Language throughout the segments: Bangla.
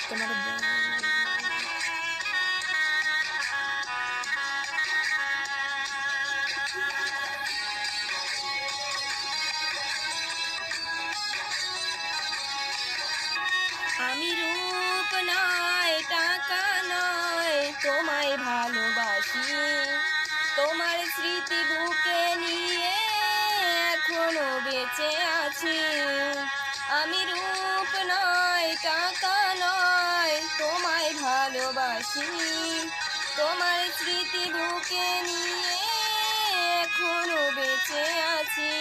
তোমার আমি রূপ নয় টাকা নয় তোমায় ভালোবাসি, তোমার স্মৃতি বুকে নিয়ে এখনো বেঁচে আছি। আমি রূপ নয় টাকা নয় তোমায় ভালোবাসি, তোমার স্মৃতি বুকে নিয়ে এখনো বেঁচে আছি।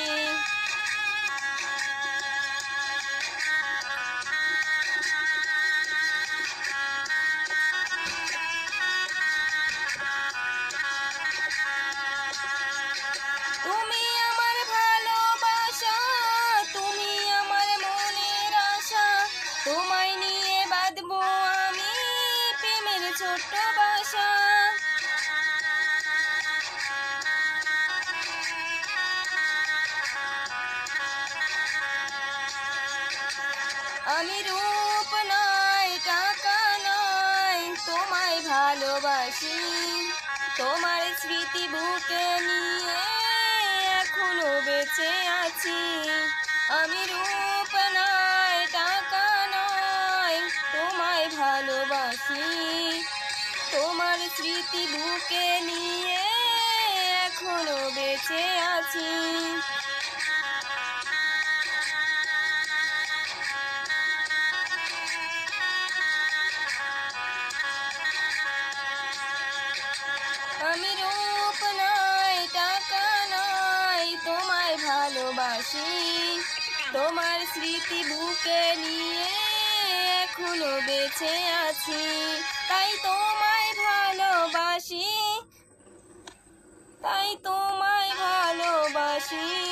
তুমি আমার ভালোবাসা, তুমি আমার মনের আশা, তোমায় নিয়ে বাঁধবো আমি প্রেমের ছোট্ট বাসা। আমি রূপ নয় টাকা নয় তোমায় ভালোবাসি, তোমার স্মৃতি বুকে নিয়ে এখনো বেঁচে আছি। আমি রূপ নয় টাকা নয় তোমায় ভালোবাসি, তোমার স্মৃতি বুকে নিয়ে এখনো বেঁচে আছি। আমি রূপ নয় টাকা নয় তোমায় ভালোবাসি, তোমার স্মৃতি বুকে নিয়ে এখনো বেঁচে আছি। তাই তোমায় ভালোবাসি, তাই তোমায় ভালোবাসি।